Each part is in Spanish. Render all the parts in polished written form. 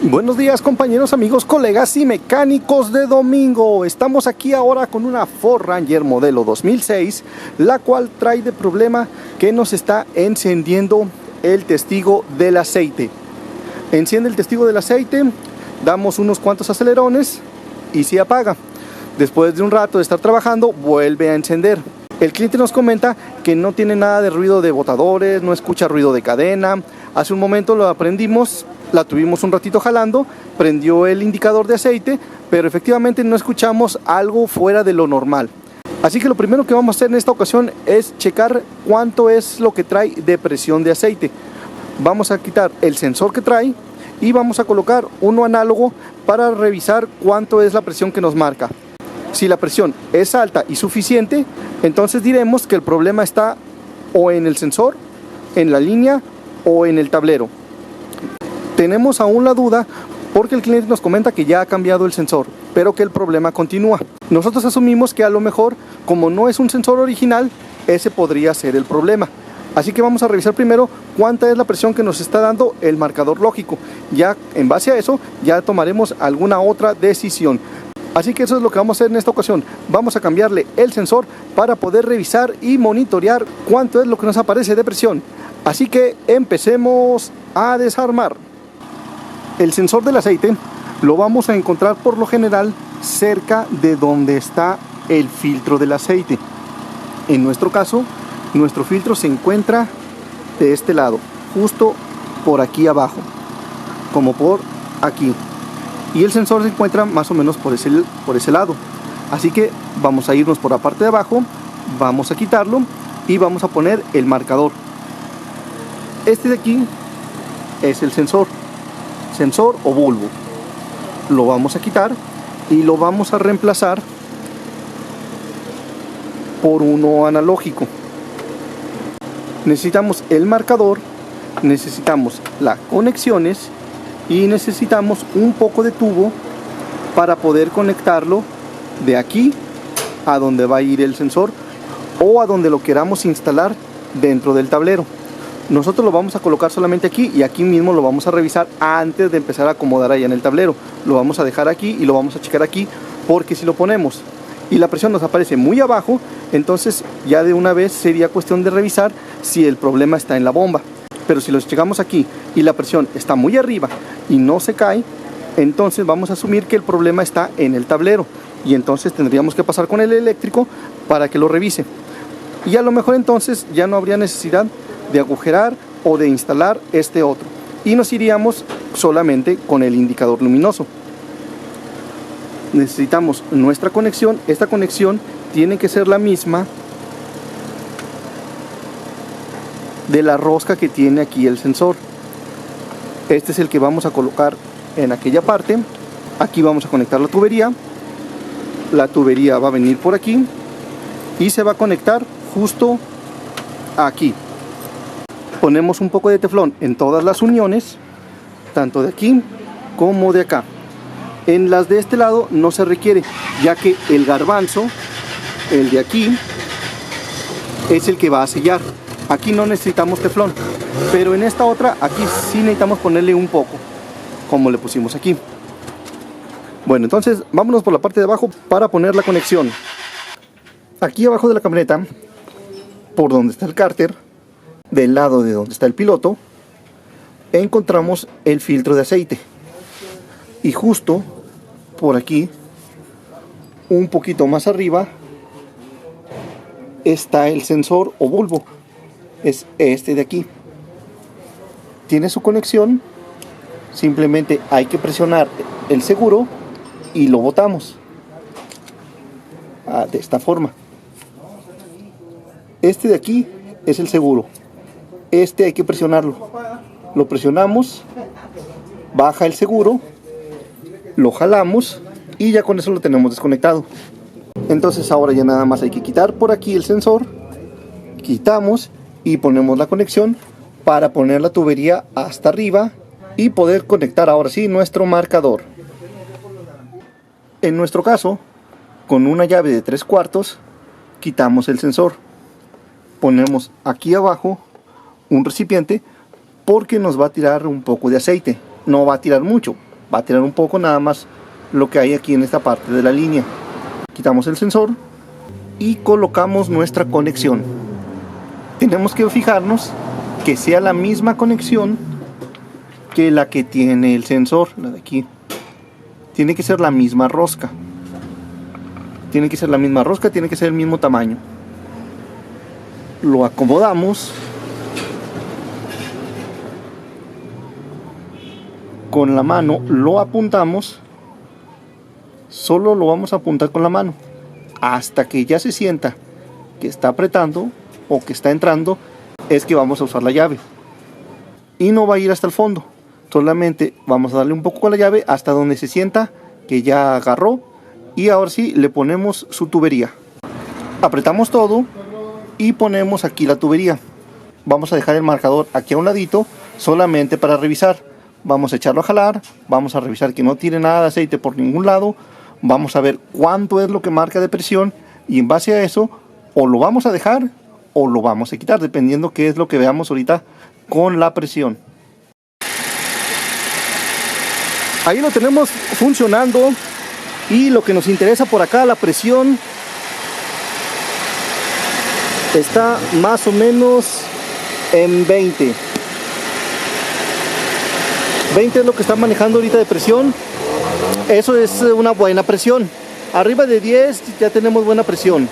Buenos días, compañeros, amigos, colegas y mecánicos de domingo. Estamos aquí ahora con una Ford Ranger modelo 2006, la cual trae de problema que nos está encendiendo el testigo del aceite. Enciende el testigo del aceite, damos unos cuantos acelerones y se apaga. Después de un rato de estar trabajando, vuelve a encender. El cliente nos comenta que no tiene nada de ruido de botadores, no escucha ruido de cadena. Hace un momento lo aprendimos, la tuvimos un ratito jalando, prendió el indicador de aceite, pero efectivamente no escuchamos algo fuera de lo normal. Así que lo primero que vamos a hacer en esta ocasión es checar cuánto es lo que trae de presión de aceite. Vamos a quitar el sensor que trae y vamos a colocar uno análogo para revisar cuánto es la presión que nos marca. Si la presión es alta y suficiente, entonces diremos que el problema está o en el sensor, en la línea o en el tablero. Tenemos aún la duda porque el cliente nos comenta que ya ha cambiado el sensor, pero que el problema continúa. Nosotros asumimos que a lo mejor, como no es un sensor original, ese podría ser el problema. Así que vamos a revisar primero cuánta es la presión que nos está dando el marcador lógico. Ya en base a eso, ya tomaremos alguna otra decisión. Así que eso es lo que vamos a hacer en esta ocasión. Vamos a cambiarle el sensor para poder revisar y monitorear cuánto es lo que nos aparece de presión. Así que empecemos a desarmar. El sensor del aceite lo vamos a encontrar por lo general cerca de donde está el filtro del aceite. En nuestro caso, nuestro filtro se encuentra de este lado, justo por aquí abajo, como por aquí. Y el sensor se encuentra más o menos por ese lado. Así que vamos a irnos por la parte de abajo, vamos a quitarlo y vamos a poner el marcador. Este de aquí es el sensor o bulbo. Lo vamos a quitar y lo vamos a reemplazar por uno analógico. Necesitamos el marcador, necesitamos las conexiones y necesitamos un poco de tubo para poder conectarlo de aquí a donde va a ir el sensor o a donde lo queramos instalar dentro del tablero. Nosotros lo vamos a colocar solamente aquí y aquí mismo lo vamos a revisar antes de empezar a acomodar allá en el tablero. Lo vamos a dejar aquí y lo vamos a checar aquí, porque si lo ponemos y la presión nos aparece muy abajo, entonces ya de una vez sería cuestión de revisar si el problema está en la bomba. Pero si lo checamos aquí y la presión está muy arriba y no se cae, entonces vamos a asumir que el problema está en el tablero y entonces tendríamos que pasar con el eléctrico para que lo revise. Y a lo mejor entonces ya no habría necesidad de agujerar o de instalar este otro y nos iríamos solamente con el indicador luminoso. Necesitamos nuestra conexión. Esta conexión tiene que ser la misma de la rosca que tiene aquí el sensor. Este es el que vamos a colocar en aquella parte. Aquí vamos a conectar la tubería. La tubería va a venir por aquí y se va a conectar justo aquí. Ponemos un poco de teflón en todas las uniones, tanto de aquí como de acá. En las de este lado no se requiere, ya que el garbanzo, el de aquí, es el que va a sellar. Aquí no necesitamos teflón, pero en esta otra, aquí sí necesitamos ponerle un poco, como le pusimos aquí. Bueno, entonces vámonos por la parte de abajo para poner la conexión. Aquí abajo de la camioneta, por donde está el cárter, del lado de donde está el piloto, encontramos el filtro de aceite. Y justo por aquí, un poquito más arriba, está el sensor o bulbo. Es este de aquí. Tiene su conexión. Simplemente hay que presionar el seguro y lo botamos de esta forma. Este de aquí es el seguro. Este hay que presionarlo. Lo presionamos, baja el seguro, lo jalamos y ya con eso lo tenemos desconectado. Entonces ahora ya nada más hay que quitar por aquí el sensor, quitamos y ponemos la conexión para poner la tubería hasta arriba y poder conectar ahora sí nuestro marcador. En nuestro caso, con una llave de 3/4 quitamos el sensor, ponemos aquí abajo un recipiente porque nos va a tirar un poco de aceite. No va a tirar mucho, va a tirar un poco nada más lo que hay aquí en esta parte de la línea. Quitamos el sensor y colocamos nuestra conexión. Tenemos que fijarnos que sea la misma conexión que la que tiene el sensor, la de aquí. Tiene que ser la misma rosca. Tiene que ser la misma rosca, tiene que ser el mismo tamaño. Lo acomodamos con la mano, lo apuntamos. Solo lo vamos a apuntar con la mano hasta que ya se sienta que está apretando o que está entrando, es que vamos a usar la llave. Y no va a ir hasta el fondo, solamente vamos a darle un poco con la llave hasta donde se sienta que ya agarró, y ahora sí le ponemos su tubería. Apretamos todo y ponemos aquí la tubería. Vamos a dejar el marcador aquí a un ladito solamente para revisar. Vamos a echarlo a jalar, vamos a revisar que no tire nada de aceite por ningún lado. Vamos a ver cuánto es lo que marca de presión, y en base a eso o lo vamos a dejar o lo vamos a quitar, dependiendo qué es lo que veamos ahorita con la presión. Ahí lo tenemos funcionando, y lo que nos interesa por acá, la presión está más o menos en 20. 20 es lo que está manejando ahorita de presión. Eso es una buena presión. Arriba de 10 ya tenemos buena presión.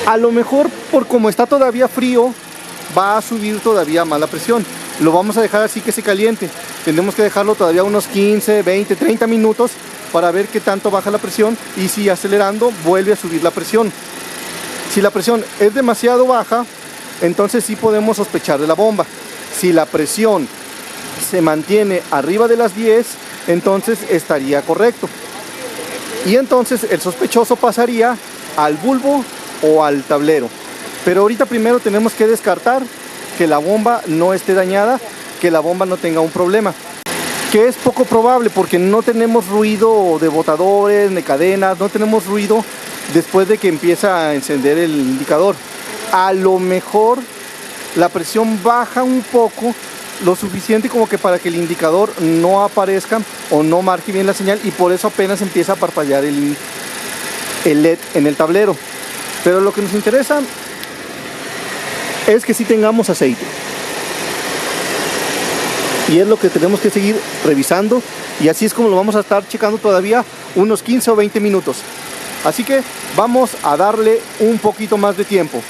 A lo mejor, por como está todavía frío, va a subir todavía más la presión. Lo vamos a dejar así que se caliente. Tenemos que dejarlo todavía unos 15, 20, 30 minutos para ver qué tanto baja la presión, y si acelerando vuelve a subir la presión. Si la presión es demasiado baja, entonces sí podemos sospechar de la bomba. Si la presión se mantiene arriba de las 10, entonces estaría correcto, y entonces el sospechoso pasaría al bulbo o al tablero. Pero ahorita primero tenemos que descartar que la bomba no esté dañada, que la bomba no tenga un problema, que es poco probable porque no tenemos ruido de botadores, de cadenas, no tenemos ruido después de que empieza a encender el indicador. A lo mejor la presión baja un poco, lo suficiente como que para que el indicador no aparezca o no marque bien la señal, y por eso apenas empieza a parpadear el LED en el tablero. Pero lo que nos interesa es que sí tengamos aceite, y es lo que tenemos que seguir revisando, y así es como lo vamos a estar checando todavía unos 15 o 20 minutos. Así que vamos a darle un poquito más de tiempo.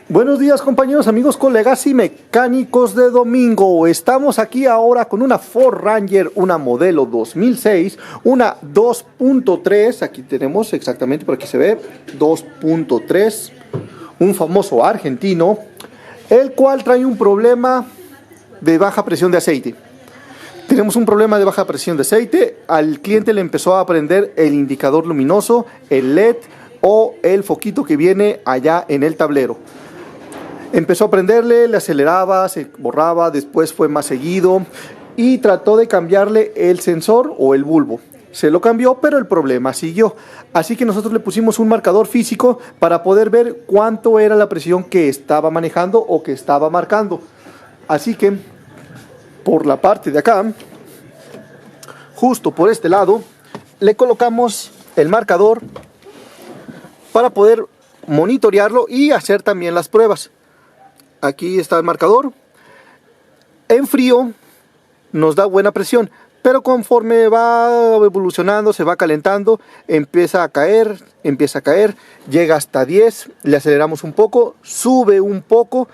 Buenos días, compañeros, amigos, colegas y mecánicos de domingo. Estamos aquí ahora con una Ford Ranger, una modelo 2006, una 2.3. Aquí tenemos exactamente, por aquí se ve, 2.3. Un famoso argentino, el cual trae un problema de baja presión de aceite. Tenemos un problema de baja presión de aceite. Al cliente le empezó a prender el indicador luminoso, el LED o el foquito que viene allá en el tablero. Empezó a prenderle, le aceleraba, se borraba, después fue más seguido, y trató de cambiarle el sensor o el bulbo. Se lo cambió, pero el problema siguió. Así que nosotros le pusimos un marcador físico para poder ver cuánto era la presión que estaba manejando o que estaba marcando. Así que por la parte de acá, justo por este lado, le colocamos el marcador para poder monitorearlo y hacer también las pruebas. Aquí está el marcador. En frío nos da buena presión, pero conforme va evolucionando, se va calentando, empieza a caer, llega hasta 10, le aceleramos un poco, sube un poco,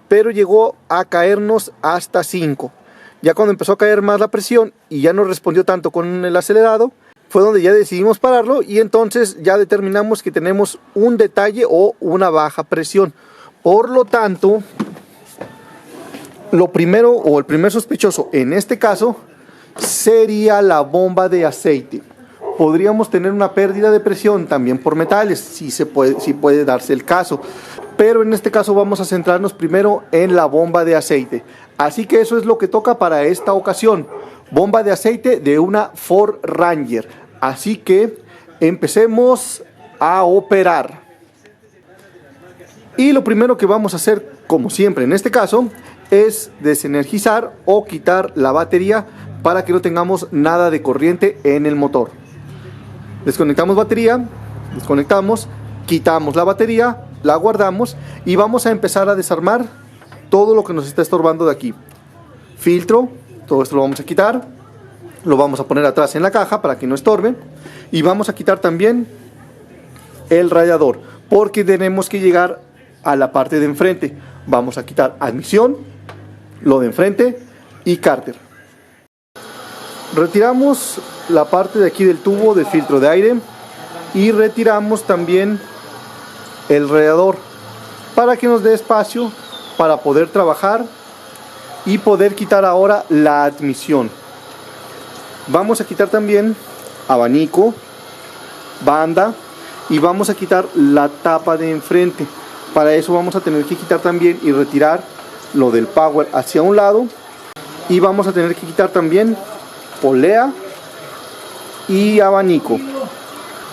pero llegó a caernos hasta 5. Ya cuando empezó a caer más la presión y ya no respondió tanto con el acelerado, fue donde ya decidimos pararlo, y entonces ya determinamos que tenemos un detalle o una baja presión. Por lo tanto, lo primero o el primer sospechoso en este caso sería la bomba de aceite. Podríamos tener una pérdida de presión también por metales, si puede darse el caso, pero en este caso vamos a centrarnos primero en la bomba de aceite. Así que eso es lo que toca para esta ocasión: bomba de aceite de una Ford Ranger. Así que empecemos a operar. Y lo primero que vamos a hacer, como siempre en este caso, es desenergizar o quitar la batería para que no tengamos nada de corriente en el motor. Desconectamos batería, desconectamos, quitamos la batería, la guardamos y vamos a empezar a desarmar todo lo que nos está estorbando de aquí. Filtro, todo esto lo vamos a quitar, lo vamos a poner atrás en la caja para que no estorbe, y vamos a quitar también el radiador, porque tenemos que llegar a la parte de enfrente. Vamos a quitar admisión, lo de enfrente y cárter. Retiramos la parte de aquí del tubo del filtro de aire y retiramos también el radiador para que nos dé espacio para poder trabajar y poder quitar ahora la admisión. Vamos a quitar también abanico, banda, y vamos a quitar la tapa de enfrente. Para eso vamos a tener que quitar también y retirar lo del power hacia un lado, y vamos a tener que quitar también polea y abanico.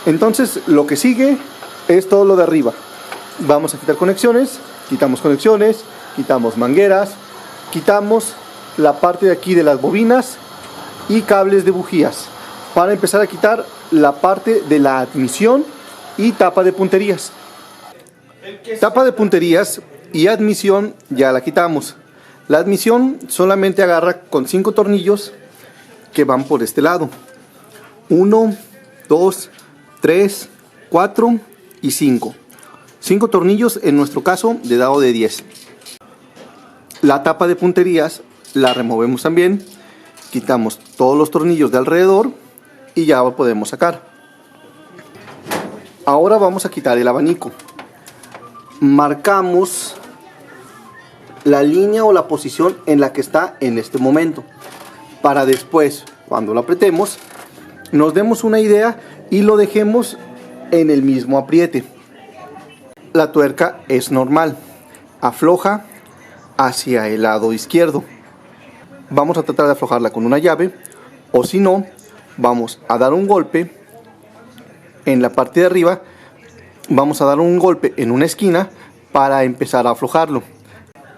Entonces lo que sigue es todo lo de arriba. Vamos a quitar conexiones, quitamos mangueras, quitamos la parte de aquí de las bobinas y cables de bujías, para empezar a quitar la parte de la admisión y tapa de punterías. Tapa de punterías y admisión ya la quitamos. La admisión solamente agarra con 5 tornillos que van por este lado: 1, 2, 3, 4 y 5. 5 tornillos en nuestro caso de dado de 10. La tapa de punterías la removemos también, quitamos todos los tornillos de alrededor y ya lo podemos sacar. Ahora vamos a quitar el abanico. Marcamos la línea o la posición en la que está en este momento, para después, cuando lo apretemos, nos demos una idea y lo dejemos en el mismo apriete. La tuerca es normal, afloja hacia el lado izquierdo. Vamos a tratar de aflojarla con una llave, o si no, vamos a dar un golpe en la parte de arriba. Vamos a dar un golpe en una esquina para empezar a aflojarlo.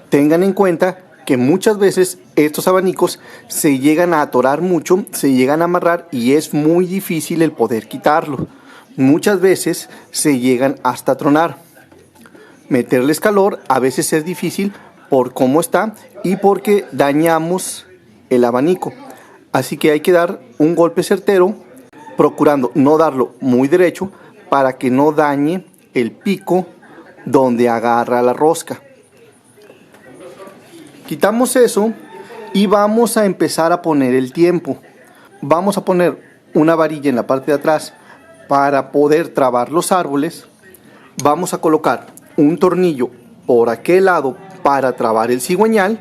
Tengan en cuenta que muchas veces estos abanicos se llegan a atorar mucho, se llegan a amarrar y es muy difícil el poder quitarlo. Muchas veces se llegan hasta tronar. Meterles calor a veces es difícil por cómo está y porque dañamos el abanico. Así que hay que dar un golpe certero, procurando no darlo muy derecho para que no dañe el pico donde agarra la rosca. Quitamos eso y vamos a empezar a poner el tiempo. Vamos a poner una varilla en la parte de atrás para poder trabar los árboles. Vamos a colocar un tornillo por aquel lado para trabar el cigüeñal,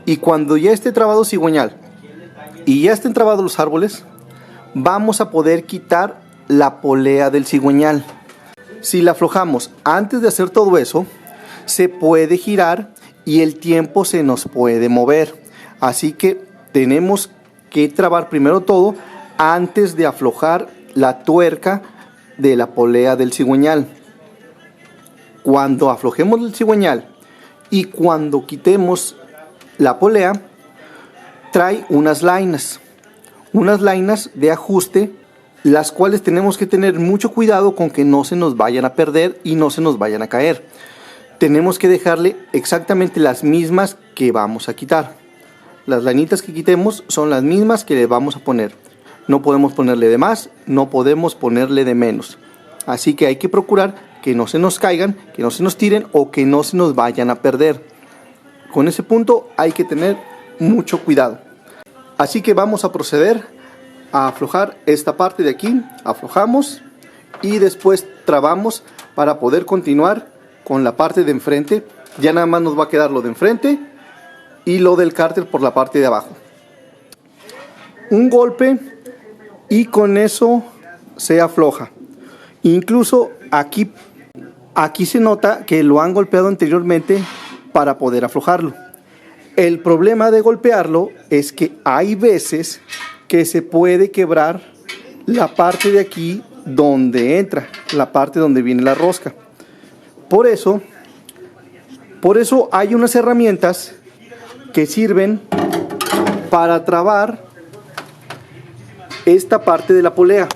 y cuando ya esté trabado cigüeñal y ya estén trabados los árboles, vamos a poder quitar la polea del cigüeñal. Si la aflojamos antes de hacer todo eso, se puede girar y el tiempo se nos puede mover. Así que tenemos que trabar primero todo antes de aflojar la tuerca de la polea del cigüeñal. Cuando aflojemos el cigüeñal y cuando quitemos la polea, trae unas lainas de ajuste, las cuales tenemos que tener mucho cuidado con que no se nos vayan a perder y no se nos vayan a caer. Tenemos que dejarle exactamente las mismas que vamos a quitar. Las lainitas que quitemos son las mismas que le vamos a poner. No podemos ponerle de más, no podemos ponerle de menos. Así que hay que procurar que no se nos caigan, que no se nos tiren o que no se nos vayan a perder. Con ese punto hay que tener mucho cuidado. Así que vamos a proceder a aflojar esta parte de aquí. Aflojamos y después trabamos para poder continuar con la parte de enfrente. Ya nada más nos va a quedar lo de enfrente y lo del cárter por la parte de abajo. Un golpe y con eso se afloja. Incluso aquí se nota que lo han golpeado anteriormente para poder aflojarlo. El problema de golpearlo es que hay veces que se puede quebrar la parte de aquí donde entra, la parte donde viene la rosca. Por eso hay unas herramientas que sirven para trabar esta parte de la polea.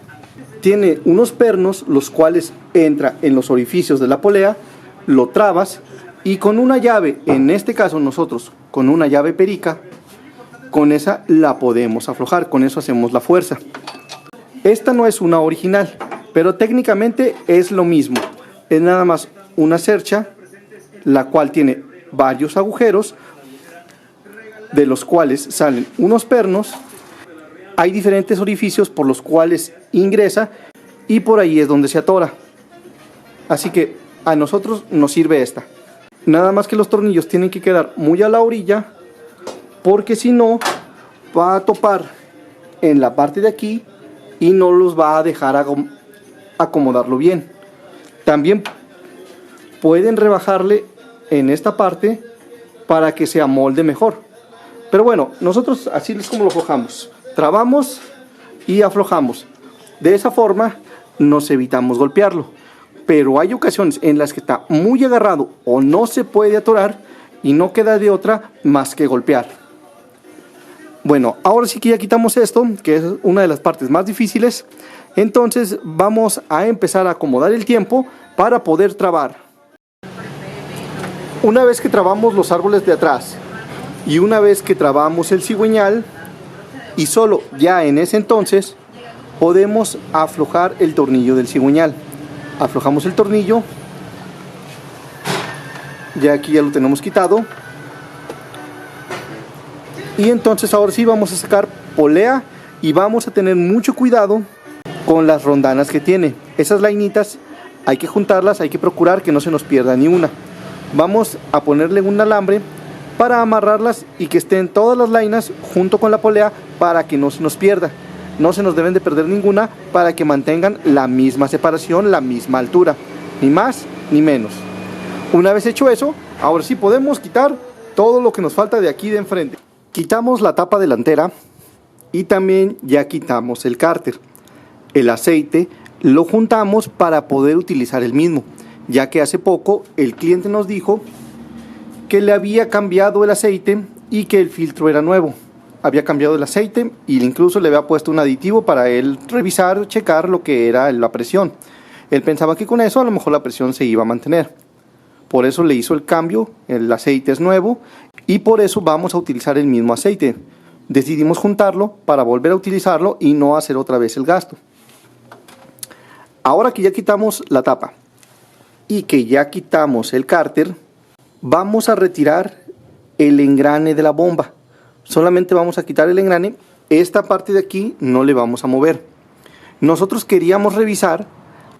Tiene unos pernos los cuales entra en los orificios de la polea, lo trabas y con una llave, en este caso nosotros con una llave perica, con esa la podemos aflojar, con eso hacemos la fuerza. Esta no es una original, pero técnicamente es lo mismo. Es nada más una cercha, la cual tiene varios agujeros, de los cuales salen unos pernos. Hay diferentes orificios por los cuales ingresa y por ahí es donde se atora. Así que a nosotros nos sirve esta. Nada más que los tornillos tienen que quedar muy a la orilla, porque si no va a topar en la parte de aquí y no los va a dejar acomodarlo bien. También pueden rebajarle en esta parte para que se amolde mejor. Pero bueno, nosotros así es como lo aflojamos. Trabamos y aflojamos. De esa forma nos evitamos golpearlo. Pero hay ocasiones en las que está muy agarrado o no se puede atorar y no queda de otra más que golpear. Bueno, ahora sí que ya quitamos esto, que es una de las partes más difíciles. Entonces vamos a empezar a acomodar el tiempo para poder trabar. Una vez que trabamos los árboles de atrás y una vez que trabamos el cigüeñal, y solo ya en ese entonces podemos aflojar el tornillo del cigüeñal. Aflojamos el tornillo, ya aquí ya lo tenemos quitado, y entonces ahora sí vamos a sacar polea y vamos a tener mucho cuidado con las rondanas que tiene. Esas lainitas hay que juntarlas, hay que procurar que no se nos pierda ni una. Vamos a ponerle un alambre para amarrarlas y que estén todas las lainas junto con la polea para que no se nos pierda. No se nos deben de perder ninguna, para que mantengan la misma separación, la misma altura, ni más ni menos. Una vez hecho eso, ahora sí podemos quitar todo lo que nos falta de aquí de enfrente. Quitamos la tapa delantera y también ya quitamos el cárter. El aceite lo juntamos para poder utilizar el mismo, ya que hace poco el cliente nos dijo que le había cambiado el aceite y que el filtro era nuevo. Había cambiado el aceite y incluso le había puesto un aditivo para él revisar, checar lo que era la presión. Él pensaba que con eso a lo mejor la presión se iba a mantener. Por eso le hizo el cambio, el aceite es nuevo y por eso vamos a utilizar el mismo aceite. Decidimos juntarlo para volver a utilizarlo y no hacer otra vez el gasto. Ahora que ya quitamos la tapa y que ya quitamos el cárter, vamos a retirar el engrane de la bomba. Solamente vamos a quitar el engrane. Esta parte de aquí no le vamos a mover. Nosotros queríamos revisar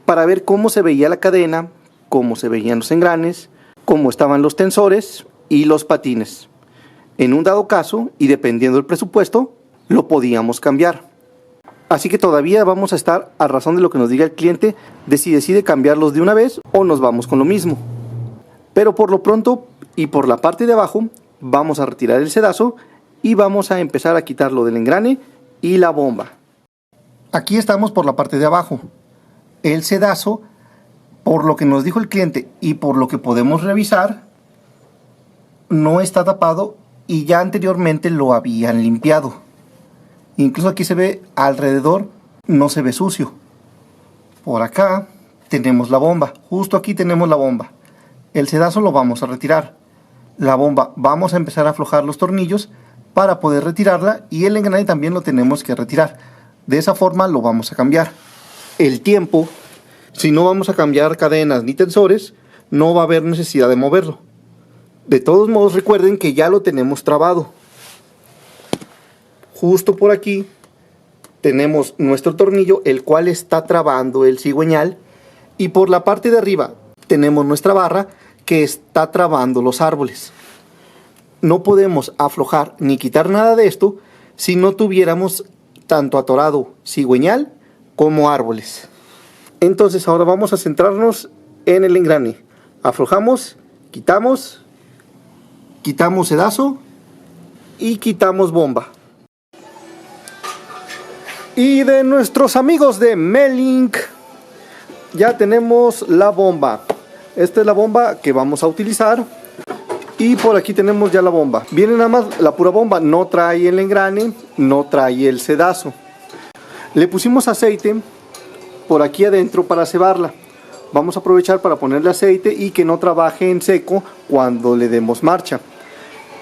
para ver cómo se veía la cadena, cómo se veían los engranes, cómo estaban los tensores y los patines. En un dado caso, y dependiendo del presupuesto, lo podíamos cambiar. Así que todavía vamos a estar a razón de lo que nos diga el cliente, de si decide cambiarlos de una vez o nos vamos con lo mismo. Pero por lo pronto y por la parte de abajo vamos a retirar el sedazo y vamos a empezar a quitarlo del engrane y la bomba. Aquí estamos por la parte de abajo. El sedazo, por lo que nos dijo el cliente y por lo que podemos revisar, no está tapado y ya anteriormente lo habían limpiado. Incluso aquí se ve alrededor, no se ve sucio. Por acá tenemos la bomba, justo aquí tenemos la bomba. El sedazo lo vamos a retirar. La bomba vamos a empezar a aflojar los tornillos para poder retirarla y el engrane también lo tenemos que retirar. De esa forma lo vamos a cambiar. El tiempo, si no vamos a cambiar cadenas ni tensores, no va a haber necesidad de moverlo. De todos modos recuerden que ya lo tenemos trabado. Justo por aquí tenemos nuestro tornillo, el cual está trabando el cigüeñal, y por la parte de arriba tenemos nuestra barra que está trabando los árboles. No podemos aflojar ni quitar nada de esto si no tuviéramos tanto atorado cigüeñal como árboles. Entonces ahora vamos a centrarnos en el engrane. Aflojamos, quitamos sedazo y quitamos bomba. Y de nuestros amigos de Melink ya tenemos la bomba. Esta es la bomba que vamos a utilizar. Y por aquí tenemos ya la bomba. Viene nada más la pura bomba, no trae el engrane, no trae el sedazo. Le pusimos aceite por aquí adentro para cebarla. Vamos a aprovechar para ponerle aceite y que no trabaje en seco cuando le demos marcha.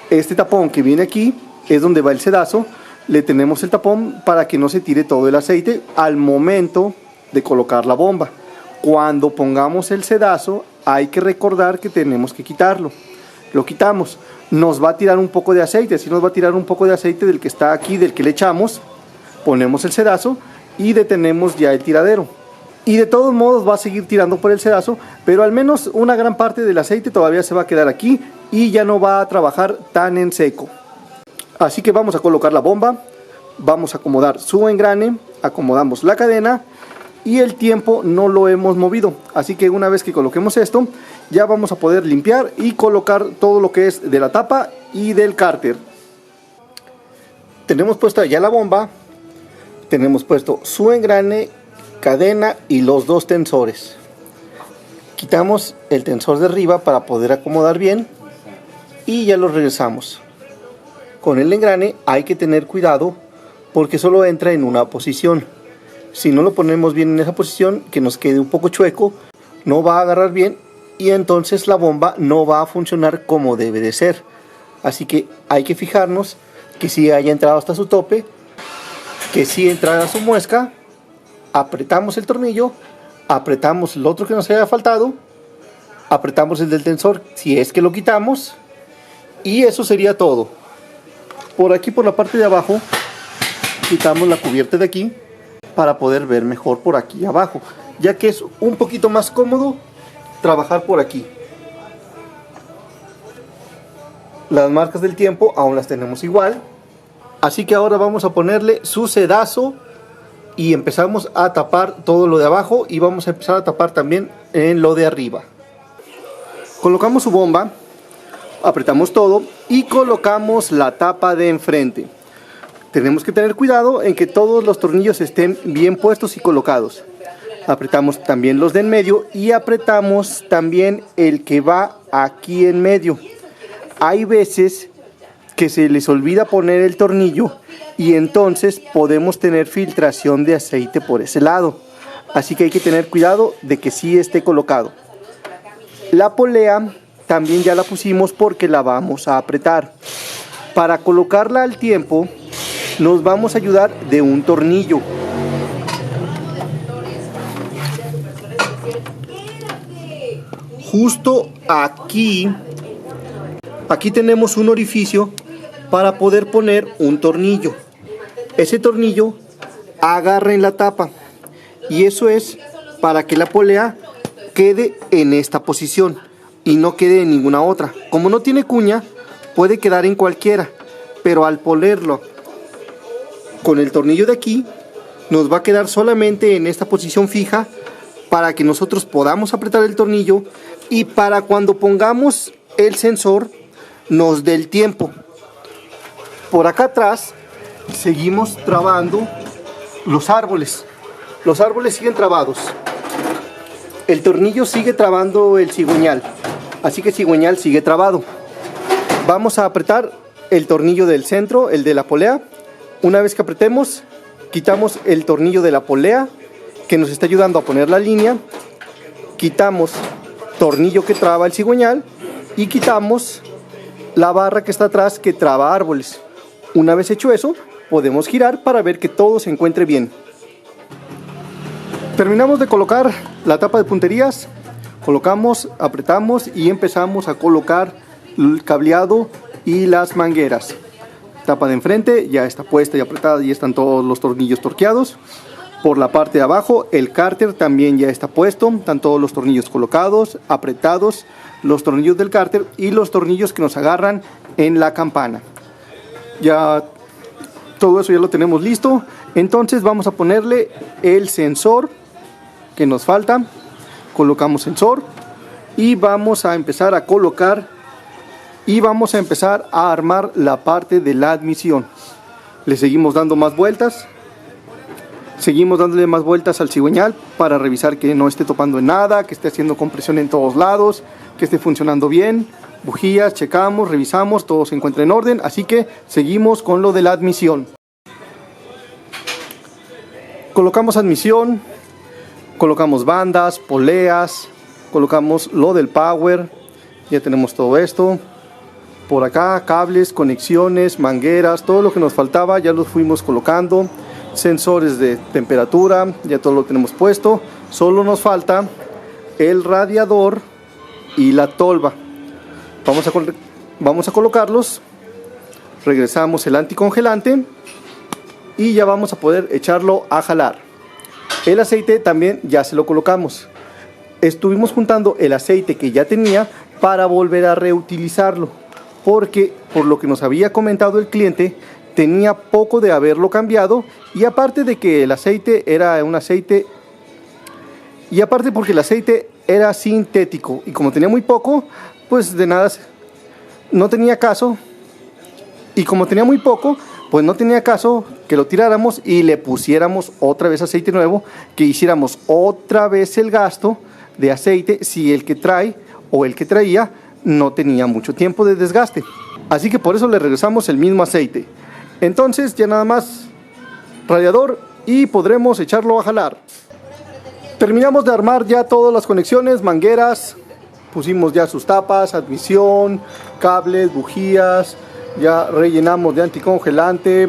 Este tapón que viene aquí es donde va el sedazo. Le tenemos el tapón para que no se tire todo el aceite al momento de colocar la bomba. Cuando pongamos el sedazo hay que recordar que tenemos que quitarlo. Lo quitamos. Nos va a tirar un poco de aceite, así nos va a tirar un poco de aceite del que está aquí, del que le echamos. Ponemos el sedazo y detenemos ya el tiradero. Y de todos modos va a seguir tirando por el sedazo, pero al menos una gran parte del aceite todavía se va a quedar aquí y ya no va a trabajar tan en seco. Así que vamos a colocar la bomba, vamos a acomodar su engrane, acomodamos la cadena y el tiempo no lo hemos movido. Así que una vez que coloquemos esto, ya vamos a poder limpiar y colocar todo lo que es de la tapa y del cárter. Tenemos puesta ya la bomba, tenemos puesto su engrane, cadena y los dos tensores. Quitamos el tensor de arriba para poder acomodar bien y ya lo regresamos. Con el engrane hay que tener cuidado porque solo entra en una posición. Si no lo ponemos bien en esa posición, que nos quede un poco chueco, no va a agarrar bien y entonces la bomba no va a funcionar como debe de ser. Así que hay que fijarnos que sí haya entrado hasta su tope, que sí entrara su muesca. Apretamos el tornillo, apretamos el otro que nos haya faltado, apretamos el del tensor si es que lo quitamos y eso sería todo. Por aquí, por la parte de abajo, quitamos la cubierta de aquí para poder ver mejor por aquí abajo, ya que es un poquito más cómodo trabajar por aquí. Las marcas del tiempo aún las tenemos igual, así que ahora vamos a ponerle su sedazo y empezamos a tapar todo lo de abajo y vamos a empezar a tapar también en lo de arriba. Colocamos su bomba, apretamos todo y colocamos la tapa de enfrente. Tenemos que tener cuidado en que todos los tornillos estén bien puestos y colocados. Apretamos también los de en medio y apretamos también el que va aquí en medio. Hay veces que se les olvida poner el tornillo y entonces podemos tener filtración de aceite por ese lado. Así que hay que tener cuidado de que sí esté colocado. La polea también ya la pusimos porque la vamos a apretar. Para colocarla al tiempo nos vamos a ayudar de un tornillo. Justo aquí tenemos un orificio para poder poner un tornillo. Ese tornillo agarra en la tapa y eso es para que la polea quede en esta posición y no quede en ninguna otra. Como no tiene cuña, puede quedar en cualquiera, pero al ponerlo con el tornillo de aquí, nos va a quedar solamente en esta posición fija para que nosotros podamos apretar el tornillo y para cuando pongamos el sensor nos dé el tiempo. Por acá atrás seguimos trabando los árboles. Los árboles siguen trabados. El tornillo sigue trabando el cigüeñal, así que el cigüeñal sigue trabado. Vamos a apretar el tornillo del centro, el de la polea. Una vez que apretemos, quitamos el tornillo de la polea que nos está ayudando a poner la línea. Quitamos tornillo que traba el cigüeñal y quitamos la barra que está atrás que traba árboles. Una vez hecho eso, podemos girar para ver que todo se encuentre bien. Terminamos de colocar la tapa de punterías, colocamos, apretamos y empezamos a colocar el cableado y las mangueras. Tapa de enfrente ya está puesta y apretada y están todos los tornillos torqueados. Por la parte de abajo el cárter también ya está puesto, están todos los tornillos colocados, apretados, los tornillos del cárter y los tornillos que nos agarran en la campana. Ya todo eso ya lo tenemos listo, entonces vamos a ponerle el sensor que nos falta. Colocamos sensor y vamos a empezar a colocar y vamos a empezar a armar la parte de la admisión. Le seguimos dando más vueltas. Seguimos dándole más vueltas al cigüeñal para revisar que no esté topando en nada, que esté haciendo compresión en todos lados, que esté funcionando bien. Bujías, checamos, revisamos, todo se encuentra en orden, así que seguimos con lo de la admisión. Colocamos admisión, colocamos bandas, poleas, colocamos lo del power, ya tenemos todo esto. Por acá cables, conexiones, mangueras, todo lo que nos faltaba ya los fuimos colocando. Sensores de temperatura, ya todo lo tenemos puesto. Solo nos falta el radiador y la tolva. Vamos a colocarlos. Regresamos el anticongelante y ya vamos a poder echarlo a jalar. El aceite también ya se lo colocamos. Estuvimos juntando el aceite que ya tenía para volver a reutilizarlo, porque por lo que nos había comentado el cliente, tenía poco de haberlo cambiado, y aparte de que el aceite era un aceite, y aparte porque el aceite era sintético, y como tenía muy poco, pues de nada, no tenía caso, y como tenía muy poco, pues no tenía caso que lo tiráramos y le pusiéramos otra vez aceite nuevo, que hiciéramos otra vez el gasto de aceite si el que trae o el que traía no tenía mucho tiempo de desgaste. Así que por eso le regresamos el mismo aceite. Entonces ya nada más radiador y podremos echarlo a jalar. Terminamos de armar ya todas las conexiones, mangueras, pusimos ya sus tapas, admisión, cables, bujías, ya rellenamos de anticongelante,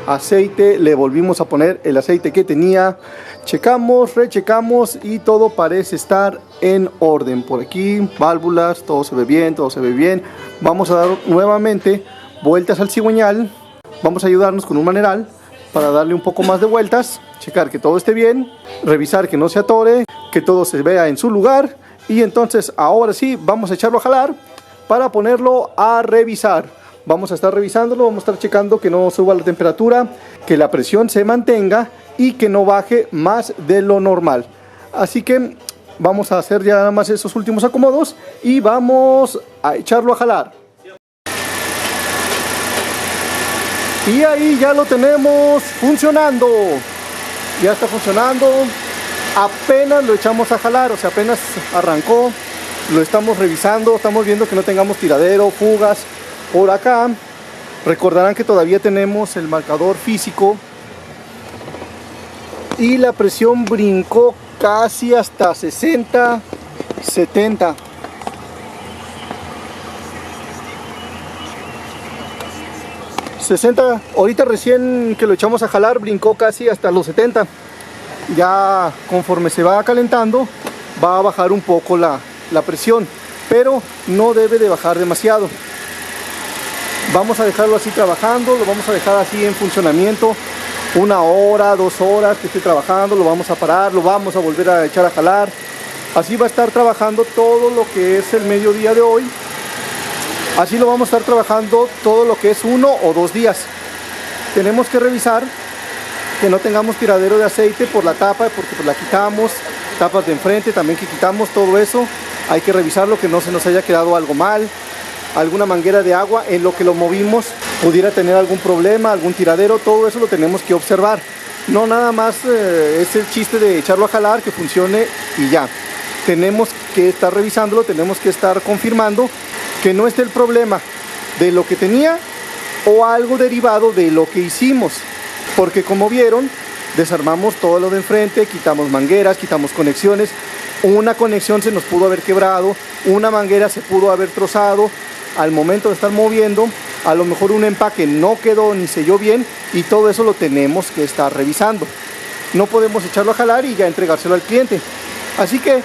aceite, le volvimos a poner el aceite que tenía, checamos, rechecamos y todo parece estar en orden. Por aquí, válvulas, todo se ve bien, todo se ve bien. Vamos a dar nuevamente vueltas al cigüeñal, vamos a ayudarnos con un maneral para darle un poco más de vueltas, checar que todo esté bien, revisar que no se atore, que todo se vea en su lugar, y entonces ahora sí vamos a echarlo a jalar para ponerlo a revisar. Vamos a estar revisándolo, vamos a estar checando que no suba la temperatura, que la presión se mantenga y que no baje más de lo normal. Así que vamos a hacer ya nada más esos últimos acomodos y vamos a echarlo a jalar. Y ahí ya lo tenemos funcionando. Ya está funcionando. Apenas lo echamos a jalar, o sea, apenas arrancó. Lo estamos revisando, estamos viendo que no tengamos tiradero, fugas. Por acá, recordarán que todavía tenemos el marcador físico y la presión brincó casi hasta 60, 70. Ahorita recién que lo echamos a jalar brincó casi hasta los 70. Ya conforme se va calentando va a bajar un poco la presión, pero no debe de bajar demasiado. Vamos a dejarlo así trabajando, lo vamos a dejar así en funcionamiento 1 hora, 2 horas que esté trabajando, lo vamos a parar, lo vamos a volver a echar a jalar. Así va a estar trabajando todo lo que es el mediodía de hoy. Así lo vamos a estar trabajando todo lo que es 1 o 2 días. Tenemos que revisar que no tengamos tiradero de aceite por la tapa, porque pues la quitamos, tapas de enfrente también que quitamos, todo eso. Hay que revisarlo, que no se nos haya quedado algo mal, alguna manguera de agua en lo que lo movimos pudiera tener algún problema, algún tiradero, todo eso lo tenemos que observar. No nada más es el chiste de echarlo a jalar, que funcione y ya. Tenemos que estar revisándolo, tenemos que estar confirmando que no esté el problema de lo que tenía o algo derivado de lo que hicimos, porque como vieron, desarmamos todo lo de enfrente, quitamos mangueras, quitamos conexiones. Una conexión se nos pudo haber quebrado, una manguera se pudo haber trozado al momento de estar moviendo, a lo mejor un empaque no quedó ni selló bien, y todo eso lo tenemos que estar revisando. No podemos echarlo a jalar y ya entregárselo al cliente. Así que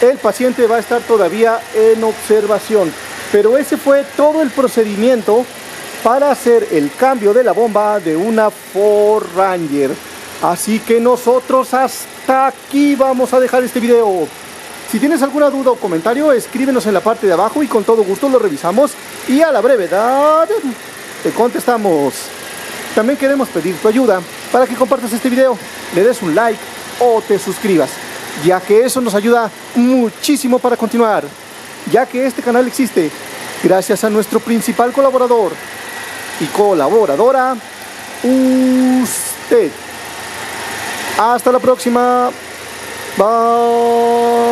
el paciente va a estar todavía en observación. Pero ese fue todo el procedimiento para hacer el cambio de la bomba de una Ford Ranger. Así que nosotros hasta aquí vamos a dejar este video. Si tienes alguna duda o comentario, escríbenos en la parte de abajo y con todo gusto lo revisamos y a la brevedad te contestamos. También queremos pedir tu ayuda para que compartas este video, le des un like o te suscribas, ya que eso nos ayuda muchísimo para continuar, ya que este canal existe gracias a nuestro principal colaborador y colaboradora, usted. Hasta la próxima. Bye.